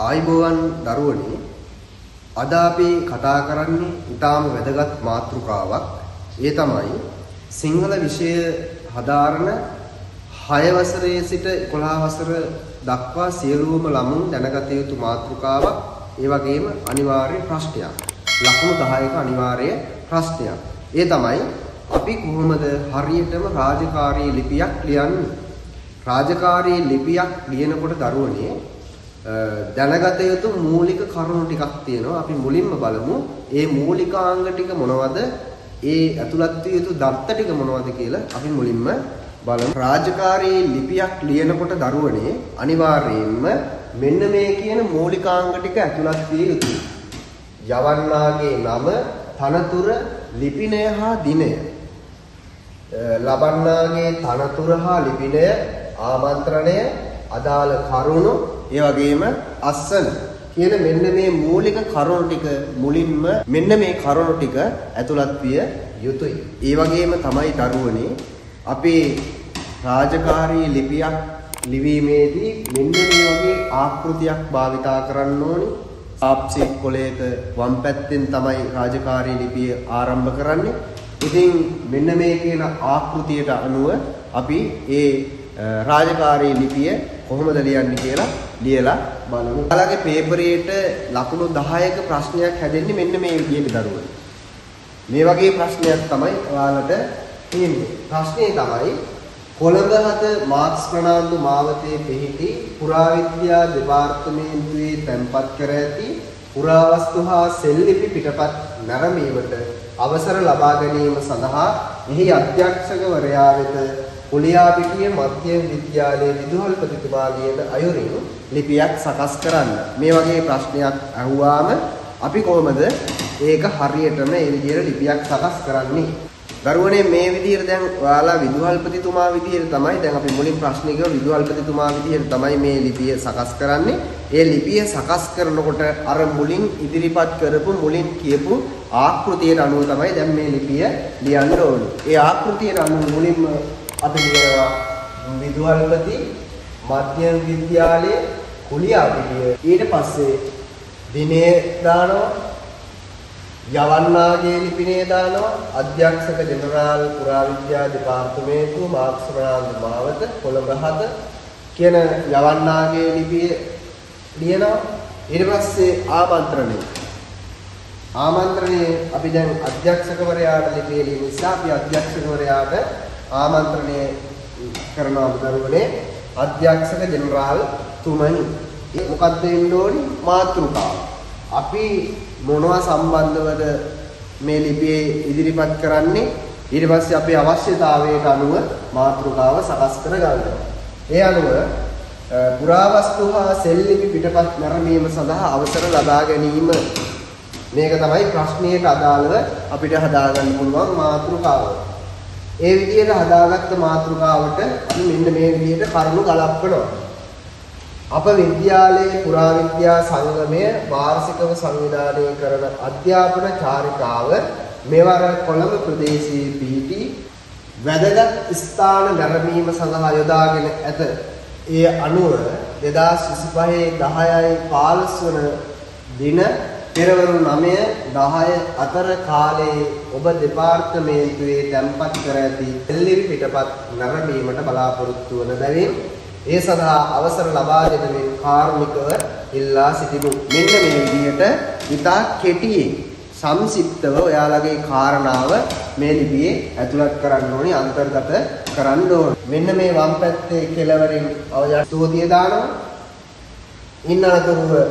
ආයිබෝවන් දරුවනේ අද අපි කතා කරන්නේ ඊටාම වැදගත් මාතෘකාවක්. ඒ තමයි සිංහල විෂය හදාරන 6 වසරේ සිට 11 වසර දක්වා සියලුම ළමුන් දැනගත යුතු මාතෘකාවක්. ඒ වගේම අනිවාර්ය ප්‍රශ්නයක්. ලකුණු 10ක අනිවාර්ය ප්‍රශ්නයක්. ඒ තමයි අපි කොහොමද හරියටම රාජකාරී ලිපියක් ලියන්නේ? රාජකාරී ලිපියක් ලියනකොට දරුවනේ දැනගත යුතු මූලික කරුණු ටිකක් තියෙනවා. අපි මුලින්ම බලමු ඒ මූලිකාංග ටික මොනවද? ඒ ඇතුළත් විය යුතු දත්ත ටික මොනවද කියලා අපි මුලින්ම බලමු. රාජකාරී ලිපියක් ලියනකොට දරුවනේ අනිවාර්යයෙන්ම මෙන්න මේ කියන මූලිකාංග ටික ඇතුළත් විය යුතුයි. යවන්නාගේ නම, තනතුර, ලිපිනය හා දිනය. ලබන්නාගේ තනතුර හා ලිපිනය, ආමන්ත්‍රණය, අදාළ කරුණු, ඒ වගේම අස්සන කියන මෙන්න මේ මූලික කරුණු ටික මුලින්ම මෙන්න මේ කරුණු ටික ඇතුළත් විය යුතුයි. ඒ වගේම තමයි දරුවනේ අපේ රාජකාරී ලිපියක් ලිවීමේදී මෙන්න මේ වගේ ආකෘතියක් භාවිතා කරන්න ඕනි. ආප්සෙට් කොලයක වම් පැත්තෙන් තමයි රාජකාරී ලිපිය ආරම්භ කරන්නේ. ඉතින් මෙන්න මේ කියන ආකෘතියට අනුව අපි ඒ රාජකාරී ලිපිය කොහොමද ලියන්නේ කියලා ලියලා බලමු. ඔයාලගේ පේපරේට ලකුණු 10ක ප්‍රශ්නයක් හැදෙන්නේ මෙන්න මේ විදිහට දරුවනේ. මේ වගේ ප්‍රශ්නයක් තමයි ඔයාලට තියෙන්නේ. ප්‍රශ්නේ තමයි කොළඹ හත මාක්ස් ප්‍රනාන්දු මාවතේ පිහිටි පුරාවිද්‍යා දෙපාර්තමේන්තුවේ තැන්පත් කර ඇති පුරාවස්තු හා සෙල්ලිපි පිටපත් නැරඹීමට අවසර ලබා ගැනීම සඳහා එහි අධ්‍යක්ෂකවරයා වෙත කුලියාපිටිය මධ්‍යම විද්‍යාලයේ විදුහල්පතිතුමාගේද අයුරින් ලිපියක් සකස් කරන්න. මේ වගේ ප්‍රශ්නයක් අහුවාම අපි කොහොමද ඒක හරියටම මේ විදිහට ලිපියක් සකස් කරන්නේ? දරුවනේ මේ විදිහට දැන් ඔයාලා විදුහල්පතිතුමා විදිහට තමයි දැන් අපි මුලින් ප්‍රශ්නේ කරා විදුහල්පතිතුමා විදිහට තමයි මේ ලිපිය සකස් කරන්නේ. ඒ ලිපිය සකස් කරනකොට අර මුලින් ඉදිරිපත් කරපු මුලින් කියපු ආකෘතියට අනුව තමයි දැන් මේ ලිපිය ලියන්න ඕනේ. ඒ ආකෘතියට අනුව මුලින්ම අපි ලියනවා විදුහල්පති මධ්‍යම විද්‍යාලයේ කුලියාපිටිය. ඊට පස්සේ දිනය දානවා, යවන්නාගේ ලිපිනේ දානවා, අධ්‍යක්ෂක ජෙනරාල් පුරාවිද්‍යා දෙපාර්තමේන්තුව මාක්ස් ප්‍රනාන්දු මාවත කොළඹ 7 කියන යවන්නාගේ ලිපිය ලියනවා. ඊට පස්සේ ආමන්ත්‍රණය අපි දැන් අධ්‍යක්ෂකවරයාට ලිපිය ලියන නිසා අපි අධ්‍යක්ෂකවරයාට ආමන්ත්‍රණය කරනවා දරුවනේ අධ්‍යක්ෂක ජෙනරාල් තුමනි. මොකක්ද වෙන්න ඕනි? මාතෘකාව. අපි මොනවා සම්බන්ධවද මේ ලිපියේ ඉදිරිපත් කරන්නේ? ඊට පස්සේ අපේ අවශ්‍යතාවයට අනුව මාතෘකාව සකස් කර ගන්නවා. ඒ අනුව පුරාවස්තු හා සෙල්ලිපි පිටපත් නැරඹීම සඳහා අවසර ලබා ගැනීම. මේක තමයි ප්‍රශ්නයට අදාළව අපිට හදාගන්න පුළුවන් මාතෘකාව. ඒ විදිහට හදාගත්ත මාතෘකාවට අපි මෙන්න මේ විදිහට කරුණු ගලපනවා. අප විද්‍යාලයේ පුරාවිද්‍යා සංගමය වාර්ෂිකව සංවිධානය කරන අධ්‍යාපන චාරිකාව මෙවර කොළඹ ප්‍රදේශයේ පිහිටි වැදගත් ස්ථාන නැරඹීම සඳහා යොදාගෙන ඇත. ඒ අනුව 2025 10/15 වන දින පෙරවරු 9-10 අතර කාලයේ ඔබ දෙපාර්තමේන්තුවේ තැන්පත් කර ඇති සෙල්ලිපි පිටපත් නැරඹීමට බලාපොරොත්තු වන බැවින් ඒ සඳහා අවසර ලබා දෙමින් කාර්මිකව ඉල්ලා සිටිමු. මෙන්න මේ විදිහට ඉතා කෙටියෙන් සංක්ෂිප්තව ඔයාලගේ කාරණාව මේ ලිපියේ ඇතුළත් කරන්න ඕනි, අන්තර්ගත කරන්න ඕනි. මෙන්න මේ වම් පැත්තේ කෙළවරින් අවජාතෝතිය දානවා. ඉන්න අතරතුර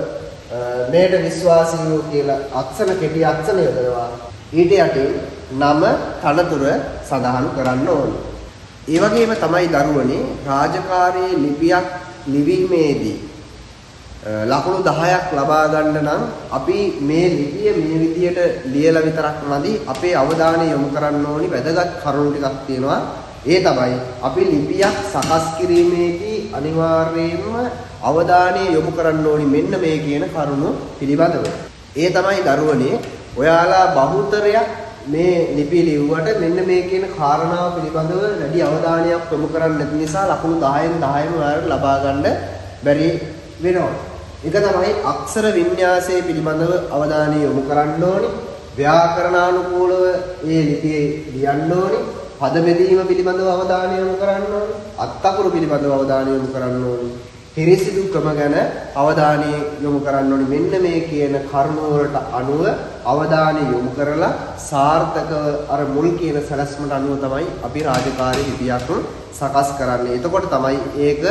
මේට විශ්වාසී වූ කියලා අක්ෂර කෙටි අක්ෂර යොදනවා. ඊට යටින් නම, තනතුර සඳහන් කරන්න ඕනේ. ඒ වගේම තමයි දරුවනේ රාජකාරී ලිපියක් ලිවීමේදී ලකුණු 10ක් ලබා ගන්න නම් අපි මේ ලිපිය මේ විදියට ලියලා විතරක් නැති අපේ අවධානය යොමු කරන්න ඕනි වැදගත් කරුණු ටිකක් තියෙනවා. ඒ තමයි අපි ලිපියක් සකස් කිරීමේදී අනිවාර්යයෙන්ම අවධානය යොමු කරන්න ඕනි මෙන්න මේ කියන කරුණු පිළිබඳව. ඒ තමයි දරුවනේ ඔයාලා බහුතරයක් මේ ලිපිය ලිව්වට මෙන්න මේ කියන කාරණාව පිළිබඳව වැඩි අවධානයක් යොමු කරන්නේ නැති නිසා ලකුණු 10න් 10ම ඔයාලට ලබා ගන්න බැරි වෙනවා. ඒක තමයි අක්ෂර වින්‍යාසයේ පිළිබඳව අවධානය යොමු කරන්න ඕනේ. ව්‍යාකරණානුකූලව ඒ ලිපියේ ලියන්න ඕනේ. පද බෙදීම පිළිබඳව අවධානය යොමු කරන්න ඕනේ. අත්අකුරු පිළිබඳව අවධානය යොමු කරන්න ඕනේ. පිරිසිදු ක්‍රම ගැන අවධානය යොමු කරන්න ඕනේ. මෙන්න මේ කියන කරුණු වලට අනුව අවධානය යොමු කරලා සාර්ථකව අර මුල් කියන සැලැස්මට අනුව තමයි අපි රාජකාරී ලිපියක් සකස් කරන්නේ. එතකොට තමයි ඒක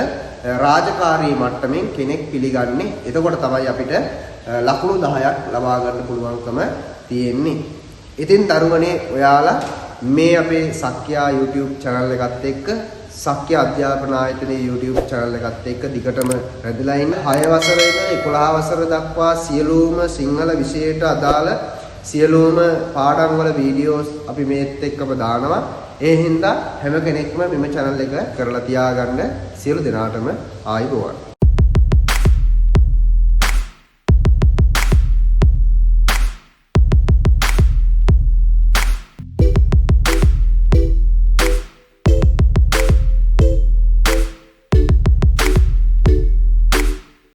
රාජකාරී මට්ටමින් කෙනෙක් පිළිගන්නේ. එතකොට තමයි අපිට ලකුණු 10ක් ලබා ගන්න පුළුවන්කම තියෙන්නේ. ඉතින් දරුවනේ ඔයාලා මේ අපේ සක්‍යා YouTube channel එකත් එක්ක සක්‍යා අධ්‍යාපන ආයතනයේ YouTube channel එකත් එක්ක දිගටම රැඳිලා ඉන්න 6 වසරේ ඉඳලා 11 වසර දක්වා සියලුම සිංහල විෂයට අදාළ සියලුම පාඩම් වල වීඩියෝස් අපි මේත් එක්කම දානවා. ඒ හින්දා හැම කෙනෙක්ම මෙම channel එක කරලා තියාගන්න සියලු දෙනාටම ආයුබෝවන්.